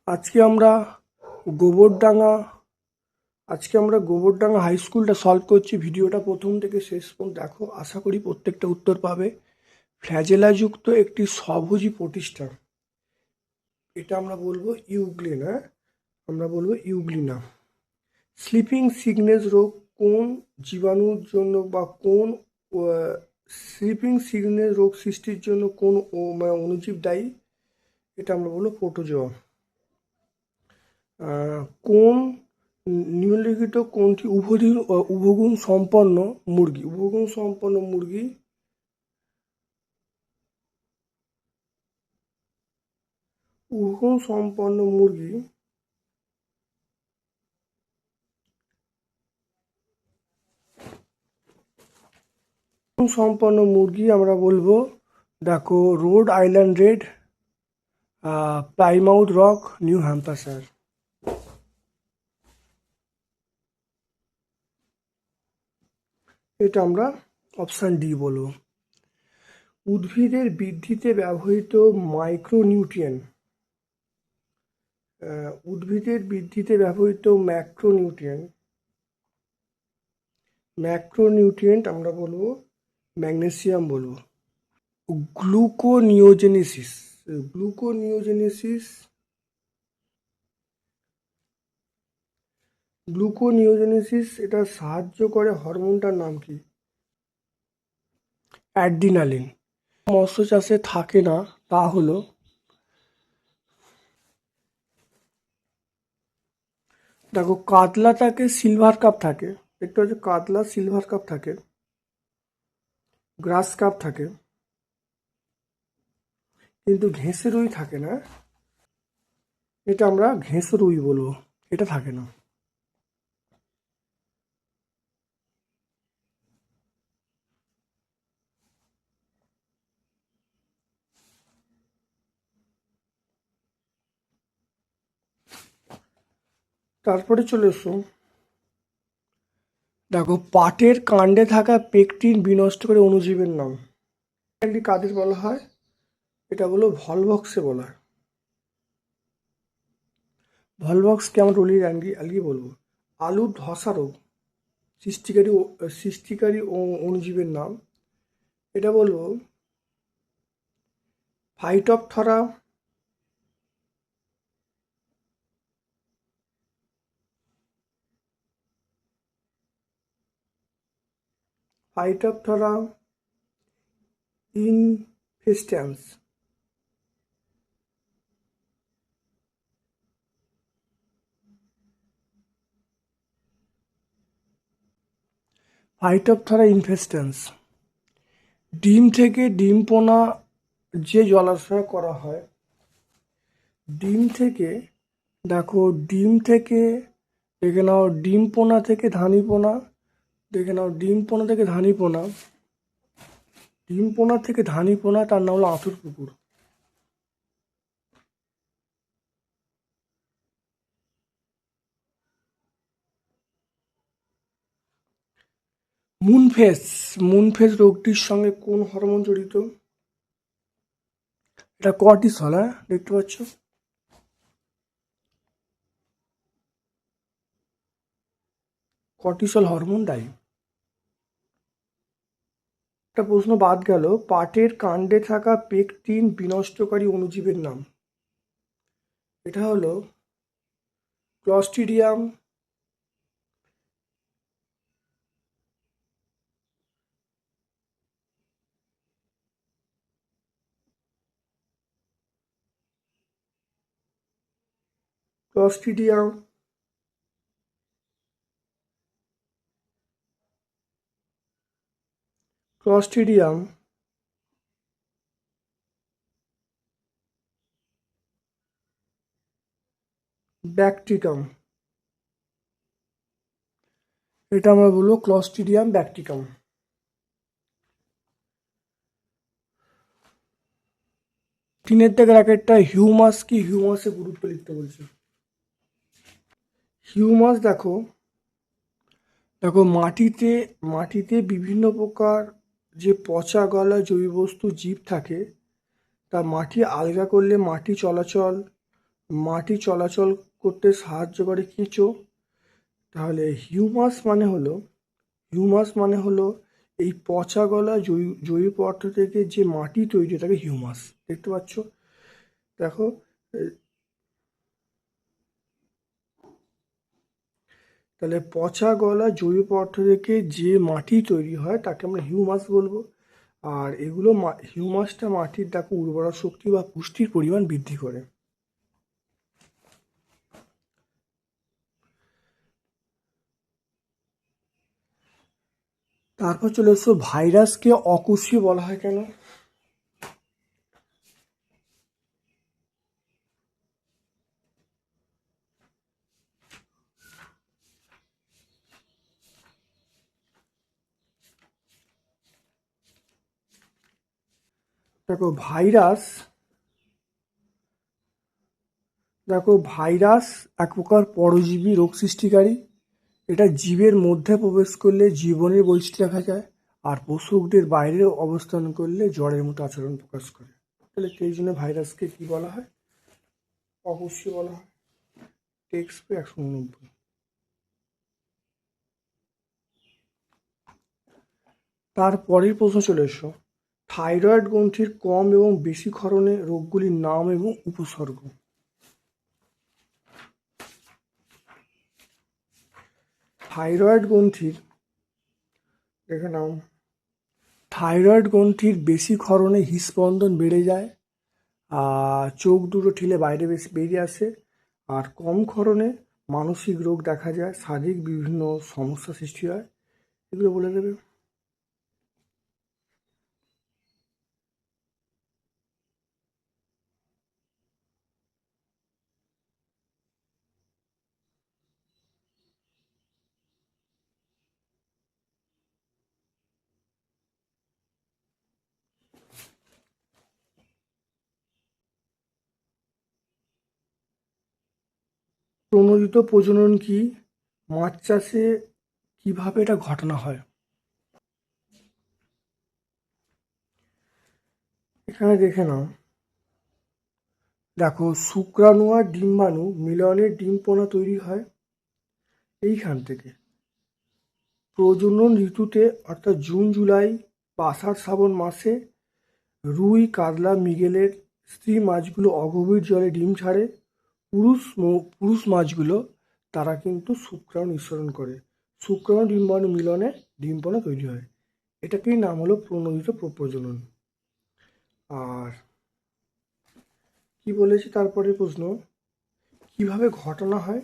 আজকে আমরা গোবরডাঙ্গা হাই স্কুলটা সলভ করছি। ভিডিওটা প্রথম থেকে শেষ পর্যন্ত দেখো, আশা করি প্রত্যেকটা উত্তর পাবে। ফ্ল্যাজেলাযুক্ত একটি স্বভোজী প্রতিষ্ঠান, এটা আমরা বলবো ইউগ্লিনা। স্লিপিং সিকনেস রোগ কোন জীবাণুর জন্য বা কোন স্লিপিং সিকনেস রোগ সৃষ্টির জন্য কোন অণুজীব দায়ী? এটা আমরা বলবো প্রোটোজোয়া। কোন নিম্নলিখিত কোনটি উভগুণ সম্পন্ন মুরগি? উভগুণ সম্পন্ন মুরগি আমরা বলবো, দেখো, road island red, Plymouth rock, new Hampshire. এটা আমরা অপশান ডি বলবো। উদ্ভিদের বৃদ্ধিতে ব্যবহৃত মাইক্রোনিউট্রিয়েন্ট, ম্যাক্রোনিউট্রিয়েন্ট আমরা বলবো ম্যাগনেসিয়াম বলবো। গ্লুকোনিওজেনেসিস এটা সাহায্য করে হরমোনটার নাম কি? অ্যাড্রিনালিন। মৎস্য চাষে থাকে না, তা হলো, দেখো, কাতলা থাকে, সিলভার কাপ থাকে, একটা হচ্ছে কাতলা সিলভার কাপ থাকে, গ্রাস কাপ থাকে, কিন্তু ঘেঁষে রুই থাকে না। এটা আমরা ঘেঁষে রুই বলবো, এটা থাকে না। তারপরে চলে এসো, দেখো, পাটের কাণ্ডে থাকা পেকটিন বিনষ্ট করে অণুজীবের নাম। এটি কাদের বলা হয়? এটা বলো ভলভক্সে বলা হয়। ভলভক্সকে আমরা অ্যালগি বলবো। আলুর ধসা রোগ সৃষ্টিকারী অণুজীবের নাম, এটা বলবো ফাইটোপথরা, ইনফেস্ট্যান্স। ডিম থেকে ডিম পোনা যে জলাশয় করা হয়, ডিম থেকে, দেখো, দেখে নাও, ডিম পোনা থেকে ধানি পোনা, তার নাম হলো আঁতুর পুকুর। মুনফেস রোগটির সঙ্গে কোন হরমোন জড়িত? এটা কর্টিসল। হ্যাঁ, দেখতে পাচ্ছ, কর্টিসল হরমোন দায়ী। একটা প্রশ্ন বাদ গেল, পাটের কাণ্ডে থাকা পেকটিন বিনষ্টকারী অণুজীবের নাম। এটা হলো ক্লস্ট্রিডিয়াম, ক্লস্ট্রিডিয়াম ক্লস্ট্রিডিয়াম ব্যাকটিকাম। এটা আমরা বলবো ক্লস্ট্রিডিয়াম ব্যাকটিকাম। তিনের দাগের একটা হিউমাস কি? হিউমাসের গুরুত্ব লিখতে বলছে। হিউমাস, দেখো, দেখো, মাটিতে মাটিতে বিভিন্ন প্রকার যে পচা গলা জৈব বস্তু জীব থাকে, তা মাটি আলগা করলে মাটি চলাচল করতে সাহায্য করে কেঁচো। তাহলে হিউমাস মানে হলো এই পচা গলা জৈব পদার্থ থেকে যে মাটি তৈরি হয় তাকে হিউমাস। দেখতে পাচ্ছ? দেখো, তাহলে পচা গলা জৈব পদার্থ থেকে যে মাটি তৈরি হয় তাকে আমরা হিউমাস বলবো। আর হিউমাসটা মাটির দেখো উর্বরা শক্তি বা পুষ্টির পরিমাণ বৃদ্ধি করে। তারপর চলে এসো, ভাইরাসকে অকোষীয় বলা হয় কেন? দেখো ভাইরাস ভাইরাস এক প্রকার পরজীবী রোগ সৃষ্টিকারী। এটা জীবের মধ্যে প্রবেশ করলে জীবনের বৈশিষ্ট্য দেখা যায়, আর পশুদের বাইরে অবস্থান করলে জ্বরের মতো আচরণ প্রকাশ করে। তাহলে সেই জন্য ভাইরাসকে কি বলা হয়? অকোষীয় বলা হয়। টেক্সট 189। তারপরের প্রশ্ন চলে এসো, থাইরয়েড গ্রন্থির কম এবং বেশি ক্ষরণে রোগগুলির নাম এবং উপসর্গ। থাইরয়েড গ্রন্থির দেখে নাও, থাইরয়েড গ্রন্থির বেশি ক্ষরণে হৃদস্পন্দন বেড়ে যায়, চোখ দুটো ঠিলে বাইরে বেরিয়ে আসে। আর কম ক্ষরণে মানসিক রোগ দেখা যায়, শারীরিক বিভিন্ন সমস্যা সৃষ্টি হয়। এগুলো বলে দেবে। প্রণোদিত প্রজনন কি? মাছ চাষে কিভাবে এটা ঘটানো হয়? এখানে দেখে নাও, দেখো শুক্রাণু আর ডিম্বাণু মিলনের ডিমপোনা তৈরি হয় এইখান থেকে। প্রজনন ঋতুতে অর্থাৎ জুন জুলাই বা আষাঢ় শ্রাবণ মাসে রুই, কাতলা, মৃগেলের স্ত্রী মাছগুলো অগভীর জলে ডিম ছাড়ে। পুরুষ মাছগুলো তারা কিন্তু শুক্রাণু নিঃসরণ করে। শুক্রাণু ডিম্বাণু মিলনে ডিমপোনা তৈরি হয়। এটাকেই নাম হলো প্রণোদিত প্রজনন। আর কি বলেছে তারপরে প্রশ্ন, কিভাবে ঘটানো হয়?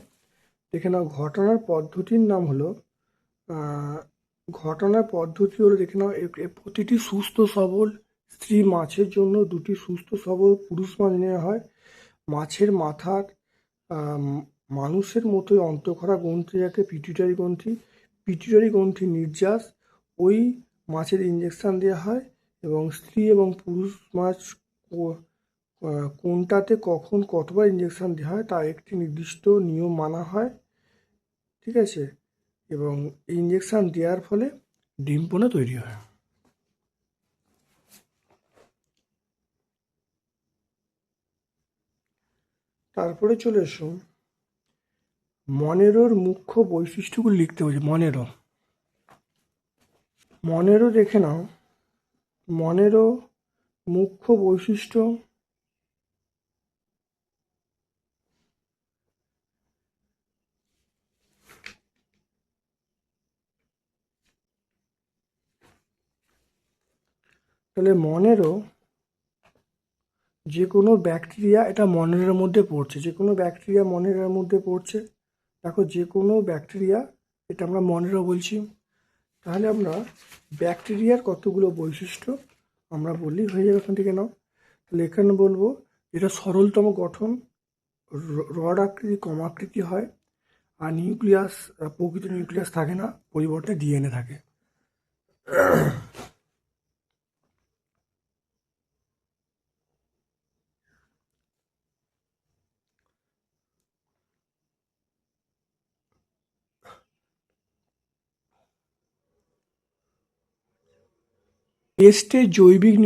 দেখে নাও, ঘটনার পদ্ধতির নাম হলো ঘটনার পদ্ধতি হলো, দেখে নাও, প্রতিটি সুস্থ সবল স্ত্রী মাছের জন্য দুটি সুস্থ সবল পুরুষ মাছ নেওয়া হয়। মাছের মাথার মানুষের মতোই অন্তঃক্ষরা গ্রন্থি থাকে পিটুইটারি গ্রন্থি নির্যাস, ওই মাছের ইঞ্জেকশন দেওয়া হয়। এবং স্ত্রী এবং পুরুষ মাছ কোনটাতে কখন কতবার ইঞ্জেকশন দেওয়া হয় তার একটি নির্দিষ্ট নিয়ম মানা হয়। ঠিক আছে? এবং ইঞ্জেকশন দেওয়ার ফলে ডিমপোনা তৈরি হয়। তারপরে চলে এসো, মনেরোর মুখ্য বৈশিষ্ট্যগুলি লিখতে বলছে। মনেরো দেখে নাও, মনেরো মুখ্য বৈশিষ্ট্য তাহলে মনেরো যে কোনো ব্যাকটেরিয়া এটা মনেরের মধ্যে পড়ছে, যে কোনো ব্যাকটেরিয়া মনেরের মধ্যে পড়ছে। দেখো, যে কোনো ব্যাকটেরিয়া এটা আমরা মনেরো বলছি। তাহলে আমরা ব্যাকটেরিয়ার কতগুলো বৈশিষ্ট্য আমরা বললেই হয়ে যাবে এখান থেকে। নাও, তাহলে এখানে বলবো এটা সরলতম গঠন, রড আকৃতি, কম আকৃতি হয়। আর প্রকৃত নিউক্লিয়াস থাকে না, পরিবর্তে ডিএনএ থাকে। পেস্টের জৈবিক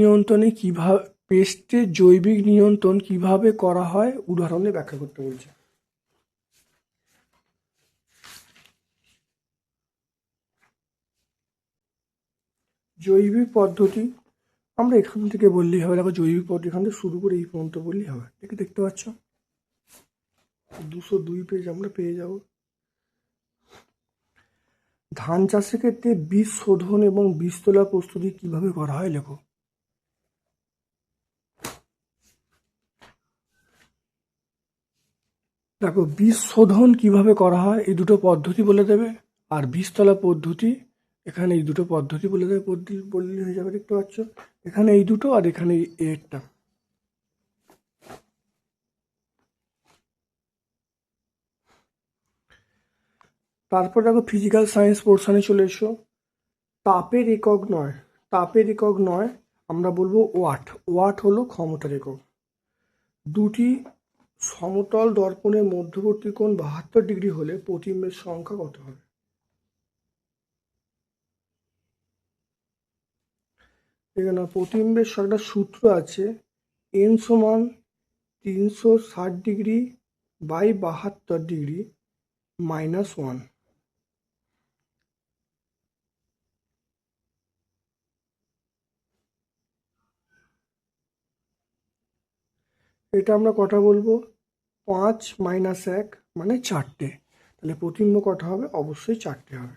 নিয়ন্ত্রণ কিভাবে করা হয় উদাহরণে ব্যাখ্যা করতে বলছে। জৈবিক পদ্ধতি আমরা এখান থেকে বললেই হবে। দেখো জৈবিক পদ্ধতি এখান থেকে শুরু করে এই পর্যন্ত বললেই হবে। দেখতে পাচ্ছ 202 পেজ আমরা পেয়ে যাব। ধান চাষের ক্ষেত্রে বীজ শোধন এবং বীজ তোলা প্রস্তুতি কিভাবে করা হয় লেখো। দেখো বীজ শোধন কিভাবে করা হয় এই দুটো পদ্ধতি বলে দেবে, আর বীজতলা পদ্ধতি এখানে এই দুটো পদ্ধতি বলে দেবে, বললে হয়ে যাবে। দেখতে পাচ্ছ এখানে এই দুটো আর এখানে এরটা। তারপর দেখো ফিজিক্যাল সায়েন্স পোর্শনে চলে এসো। তাপের একক নয় আমরা বলবো ওয়াট। ওয়াট হলো ক্ষমতার একক। দুটি সমতল দর্পণের মধ্যবর্তী কোণ 72 ডিগ্রি হলে প্রতিবিম্বের সংখ্যা কত হবে? এখানে প্রতিবিম্বের একটা সূত্র আছে, n সমান 360 ডিগ্রি বাই 72 ডিগ্রি -1। এটা আমরা কটা বলবো? 5 - 1 মানে 4টে। তাহলে প্রতিবিম্ব কটা হবে? অবশ্যই 4টে হবে।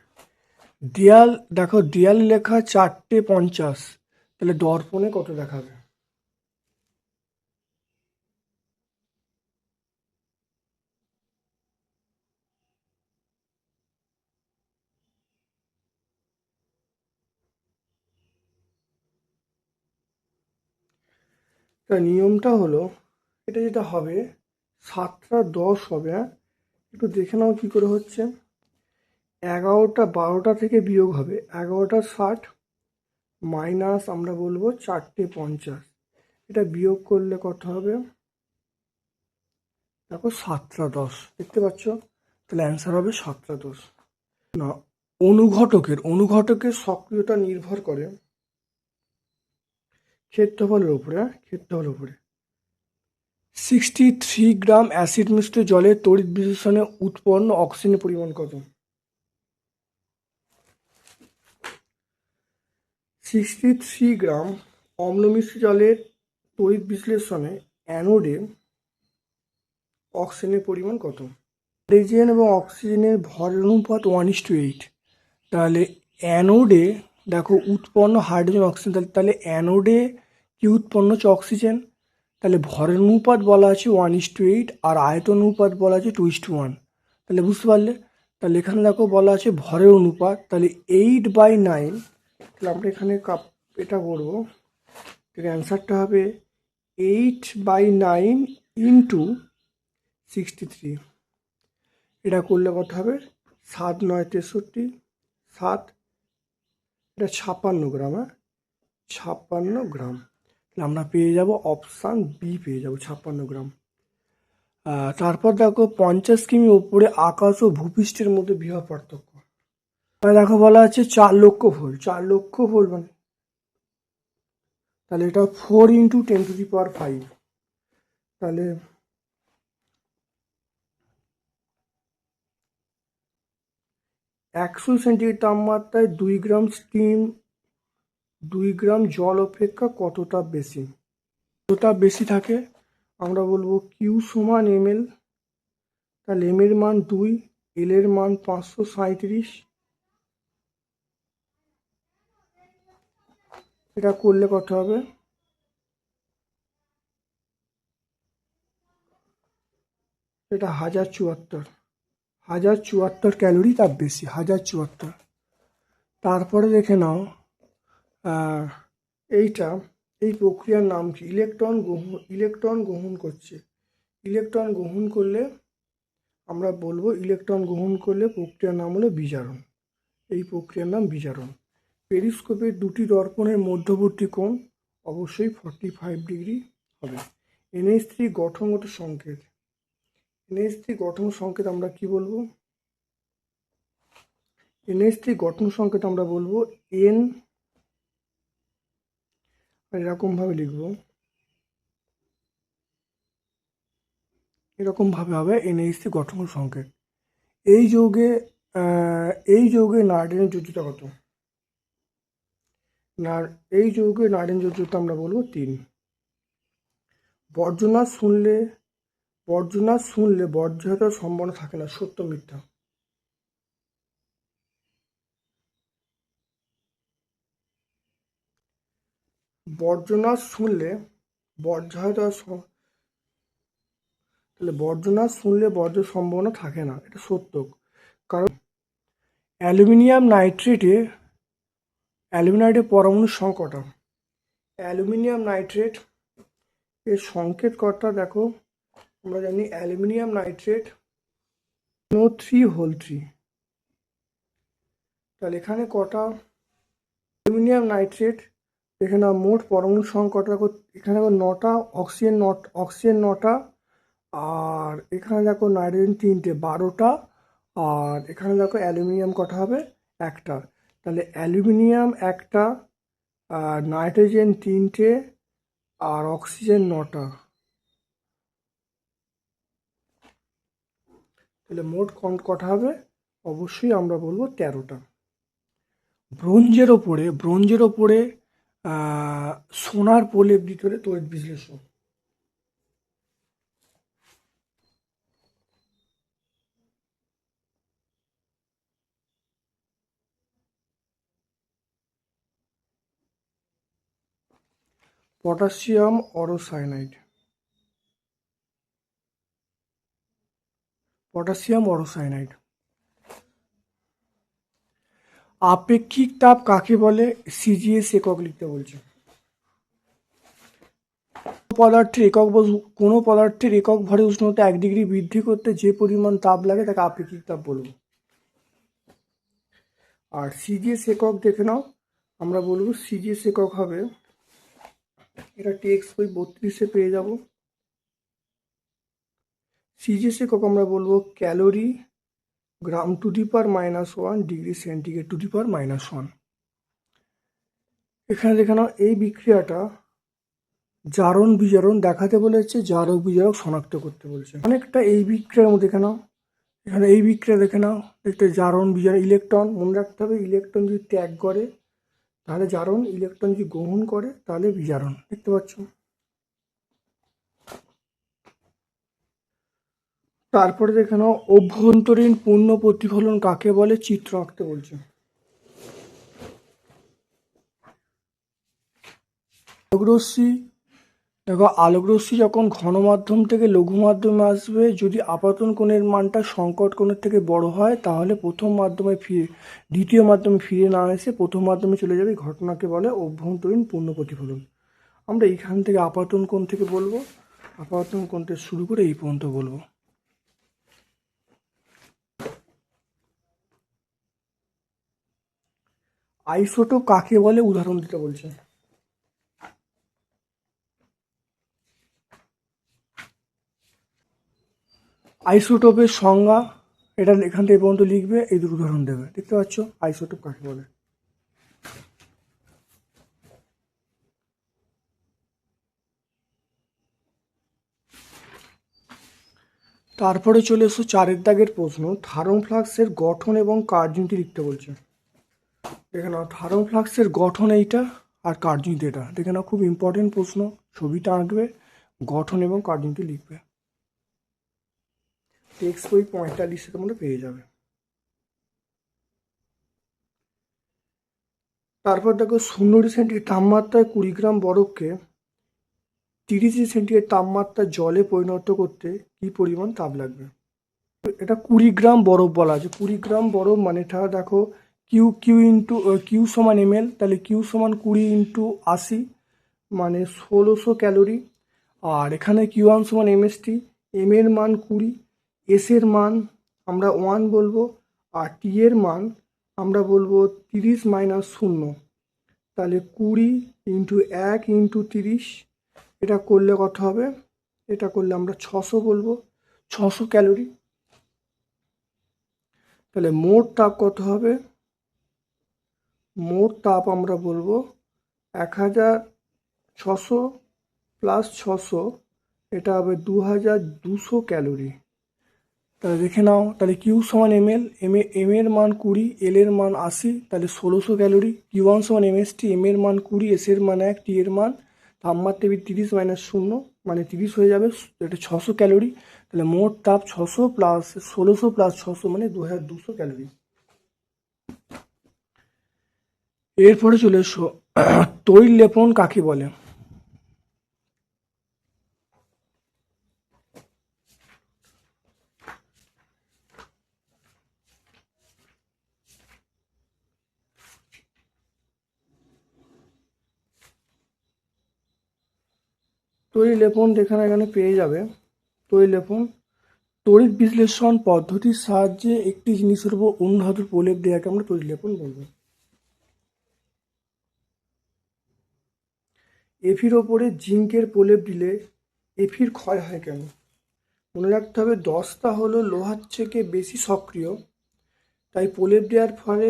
দেয়াল দেখো, দেয়াল লেখা 4টে 50, তাহলে দর্পণে কত দেখাবে? তা নিয়মটা হলো এটা যেটা হবে 7টা 10 হবে। একটু দেখে নাও কি করে হচ্ছে। 11টা 12টা থেকে বিয়োগ হবে, 11টা 60 মাইনাস আমরা বলবো 4টে 50। এটা বিয়োগ করলে কত হবে? দেখো 7টা 10, দেখতে পাচ্ছ? তাহলে অ্যান্সার হবে 7টা 10। না, অনুঘটকের সক্রিয়তা নির্ভর করে ক্ষেত্রফলের উপরে। 63 গ্রাম অ্যাসিড মিশ্রিত জলে তড়িৎ বিশ্লেষণে উৎপন্ন অক্সিজেনের পরিমাণ কত? 63 গ্রাম অম্ল মিশ্রিত জলের তড়িৎ বিশ্লেষণে অ্যানোডে অক্সিজেনের পরিমাণ কত? হাইড্রোজেন এবং অক্সিজেনের ভরের অনুপাত 1:8। তাহলে অ্যানোডে দেখো উৎপন্ন হাইড্রোজেন অক্সিজেন, তাহলে অ্যানোডে কি উৎপন্ন হচ্ছে? অক্সিজেন। তাহলে ভরের অনুপাত বলা আছে 1:8 আর আয়তন অনুপাত বলা আছে 2:1। তাহলে বুঝতে পারলে? তাহলে এখানে দেখো বলা আছে ভরের অনুপাত, তাহলে 8/9। তাহলে আমরা এখানে এটা করবো, অ্যান্সারটা হবে 8/9 ইন্টু 63। এটা করলে কত হবে? 7 - 9 = 63, 7 এটা 56 গ্রাম। 56 গ্রাম। তাহলে আমরা পেয়ে যাব অপশান বি, পেয়ে যাব 56 গ্রাম। তারপর দেখো 50 কিমি ওপরে আকাশ ও ভূপৃষ্ঠের মধ্যে বিভব পার্থক্য। দেখো বলা আছে 4 লক্ষ ভোল্ট। 4 লক্ষ ভোল্ট মানে তাহলে এটা 4 × 10⁵। তাহলে 100 সেন্টিগ্রেড তাপমাত্রায় 2 গ্রাম স্টিম 2 গ্রাম জল অপেক্ষা কতটা বেশি থাকে? আমরা বলবো কিউ সমান ml। তাহলে এম এর মান 2, এল এর মান 537। এটা করলে কত হবে? এটা 1074 ক্যালোরি তাপ বেশি, 1074। তারপরে দেখে নাও এই প্রক্রিয়ার নাম কি? ইলেকট্রন গ্রহণ করছে। ইলেকট্রন গ্রহণ করলে আমরা বলবো প্রক্রিয়ার নাম হলো বিজারণ। এই প্রক্রিয়ার নাম বিজারণ। পেরিস্কোপের দুটি দর্পণের মধ্যবর্তী কোণ অবশ্যই 45 ডিগ্রি হবে। NH3 গঠনগত সংকেত। NH3 গঠন সংকেত আমরা কি বলবো? NH3 গঠন সংকেত আমরা বলবো এরকমভাবে লিখব, এরকমভাবে হবে NH3 গঠন সংকেত। এই যৌগে নাইট্রোজেন যোজ্যতা কত? না, এই যৌগে নাইট্রোজেন যোজ্যতা আমরা বলবো 3। বর্জনাথ শুনলে বর্জ্যতার সম্ভাবনা থাকে না, সত্য মিথ্যা? বর্জনাথ শুনলে বর্জনাথ শুনলে বর্জ্যের সম্ভাবনা থাকে না, এটা সত্য। কারণ অ্যালুমিনিয়াম নাইট্রেটের পরমাণুর সংখ্যাটা, অ্যালুমিনিয়াম নাইট্রেট এর সংকেত কটা দেখো, আমরা জানি অ্যালুমিনিয়াম নাইট্রেট NO3 তাহলে এখানে কটা অ্যালুমিনিয়াম নাইট্রেট, এখানে মোট পরমাণু সংখ্যাটা এখানে দেখো 9টা, অক্সিজেন 9টা, আর এখানে দেখো নাইট্রোজেন 3টে, 12টা, আর এখানে দেখো অ্যালুমিনিয়াম কটা হবে, 1টা। তাহলে অ্যালুমিনিয়াম 1টা, আর নাইট্রোজেন 3টে, আর অক্সিজেন 9টা, তাহলে মোট কটা হবে? অবশ্যই আমরা বলবো 13টা। ব্রোঞ্জের ওপরে সোনার প্রলেপ দিতে হলে তড়িৎ বিশ্লেষণ। পটাশিয়াম অরোসায়ানাইড, আপেক্ষিক তাপ কাকে বলে? CGS একক লিখতে বলছে। কোনো পদার্থের একক ভরে উষ্ণতা 1 ডিগ্রি বৃদ্ধি করতে যে পরিমাণ তাপ লাগে তাকে আপেক্ষিক তাপ বলবো। আর CGS একক দেখে নাও, আমরা বলবো CGS একক হবে, এটা টেক্সট বই 32-এ পেয়ে যাব। CGS একক আমরা বলবো calorie gram to the power -1 degree centigrade to the power -1। এখানে দেখে নাও, এই বিক্রিয়াটা জারণ বিজারণ দেখাতে বলেছে, জারক বিজারক শনাক্ত করতে বলছে। অনেকটা এই বিক্রিয়ার মধ্যে দেখে নাও, এখানে এই বিক্রিয়া দেখে নাও, দেখতে জারণ বিজারণ, ইলেকট্রন মনে রাখতে হবে, ইলেকট্রন যদি ত্যাগ করে তাহলে জারণ, ইলেকট্রন যদি গ্রহণ করে তাহলে বিজারণ, দেখতে পাচ্ছ। তারপরে দেখে নাও, অভ্যন্তরীণ পূর্ণ প্রতিফলন কাকে বলে? চিত্র আঁকতে বলছে। আলোকরশ্মি যখন ঘন মাধ্যম থেকে লঘু মাধ্যমে আসবে, যদি আপতন কোণের মানটা সংকট কোণের থেকে বড় হয় তাহলে দ্বিতীয় মাধ্যমে ফিরে না এসে প্রথম মাধ্যমে চলে যাবে। ঘটনাকে বলে অভ্যন্তরীণ পূর্ণ প্রতিফলন। আমরা এইখান থেকে আপাতন কোণ থেকে বলবো, আপাতন কোণ থেকে শুরু করে এই পর্যন্ত বলবো। আইসোটোপ কাকে বলে? উদাহরণ দিতে বলছে। আইসোটোপের সংজ্ঞা, এটা এখান থেকে পর্যন্ত লিখবে, এই দুটো উদাহরণ দেবে, দেখতে পাচ্ছ আইসোটোপ কাকে বলে। তারপরে চলে এসো 4 দাগের প্রশ্ন, থার্মোফ্লাক্সের গঠন এবং কার্যনীতি লিখতে বলছে। দেখে নাও, থার্মোফ্লাক্সের গঠন এইটা, আর কার্যনীতি এটা। দেখে নাও, খুব ইম্পর্টেন্ট প্রশ্ন, ছবিটা আঁকবে, গঠন এবং কার্যনীতি লিখবে। টেক্সট বই 45-এর মধ্যে পেয়ে যাবে। তারপর দেখো, 0°C তাপমাত্রায় 20 গ্রাম বরফকে 30°C তাপমাত্রায় জলে পরিণত করতে কি পরিমাণ তাপ লাগবে? এটা 20 গ্রাম বরফ বলা আছে। 20 গ্রাম বরফ মানে এটা দেখো, কিউ সমান ml, তাহলে কিউ সমান 20 × 80 মানে 1600 ক্যালোরি। আর এখানে Q1 সমান MST, M এর মান 20, S এর মান আমরা 1 বলবো, আর T এর মান আমরা বলবো 30 - 0, তাহলে 20 × 1 × 30, এটা করলে কত হবে? এটা করলে আমরা 600 বলবো, 600 ক্যালোরি। তাহলে মোট তাপ কত হবে? মোট তাপ আমরা বলবো 1000 600 প্লাস 600 এটা হবে 2200 ক্যালোরি। তাহলে দেখে নাও, তাহলে কিউ সমান এম এল, এম এর মান 20, এল এর মান 80, তাহলে 1600 ক্যালোরি। কিউ ওয়ান সমান এমএসটি, এম এর মান 20, এস এর মান 1, টি এর মান তাপমাত্রা টেবিল 30 মাইনাস 0 মানে 30 হয়ে যাবে, এটা 600 ক্যালোরি। তাহলে মোট তাপ 600 প্লাস 1600 প্লাস 600 মানে 2200 ক্যালোরি। এরপরে চলে এসো, তৈল লেপন কাকে বলে? তৈল লেপন এখানে পেয়ে যাবে। তৈল লেপন তড়িৎ বিশ্লেষণ পদ্ধতির সাহায্যে একটি জিনিসের উপর অন্য ধাতুর প্রলেপ দেওয়াকে আমরা তড়িৎ লেপন বলবো। এফির ওপরে জিঙ্কের প্রলেপ দিলে এফির ক্ষয় হয় কেন? মনে রাখতে হবে দস্তা হলো লোহার থেকে বেশি সক্রিয়, তাই প্রলেপ দেওয়ার ফলে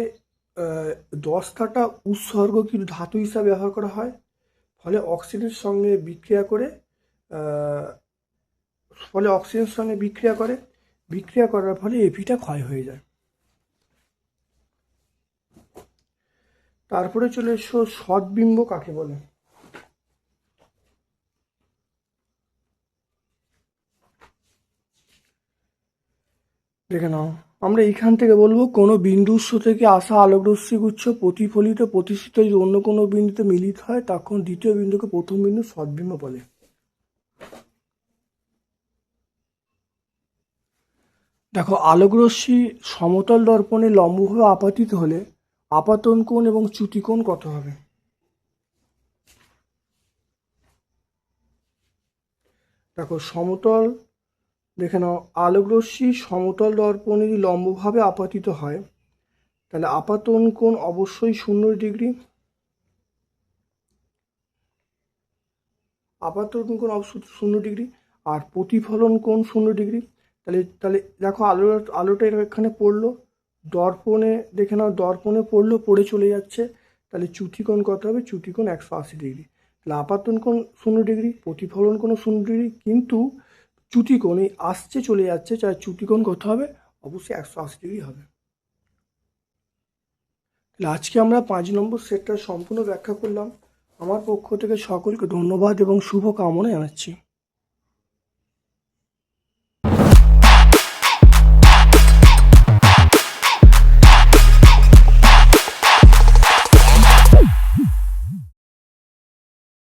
দস্তাটা উৎসর্গকৃত ধাতু হিসাবে ব্যবহার করা হয়, ফলে অক্সিজেনের সঙ্গে বিক্রিয়া করে বিক্রিয়া করার ফলে এফিটা ক্ষয় হয়ে যায়। তারপরে চলে এসো, সৎবিম্ব কাকে বলে? দেখে নাও, আমরা এইখান থেকে বলবো কোনো বিন্দুৎস থেকে আসা আলোকরশ্মিগুচ্ছ প্রতিফলিত প্রতিষ্ঠিত যদি অন্য কোনো বিন্দুতে মিলিত হয় তখন দ্বিতীয় বিন্দুকে প্রথম বিন্দু সৎবিম্ব বলে। দেখো, আলোকরশ্মি সমতল দর্পণে লম্বভাবে আপাতিত হলে আপাতন কোণ এবং চ্যুতি কোণ কত হবে? দেখো দেখে নাও, আলোকরশ্মি সমতল দর্পণে যদি লম্বভাবে আপাতিত হয় তাহলে আপাতন কোণ অবশ্যই 0 ডিগ্রি, আপাতন কোণ অবশ্যই 0 ডিগ্রি, আর প্রতিফলন কোণ 0 ডিগ্রি। তাহলে দেখো, আলোটা এখানে পড়লো, দর্পণে দেখে নাও, দর্পণে পড়লো, পড়ে চলে যাচ্ছে, তাহলে চ্যুতি কোণ কত হবে? চ্যুতি কোণ 180 ডিগ্রি। তাহলে আপাতন কোণ 0 ডিগ্রি, প্রতিফলন কোণ 0 ডিগ্রি, কিন্তু চ্যুতি কোণ এই আসছে চলে যাচ্ছে, তাহলে চ্যুতি কোণ কত হবে? অবশ্যই 180 ডিগ্রি হবে। তাহলে আজকে আমরা 5 নম্বর সেটটা সম্পূর্ণ ব্যাখ্যা করলাম। আমার পক্ষ থেকে সকলকে ধন্যবাদ এবং শুভ কামনা জানাচ্ছি।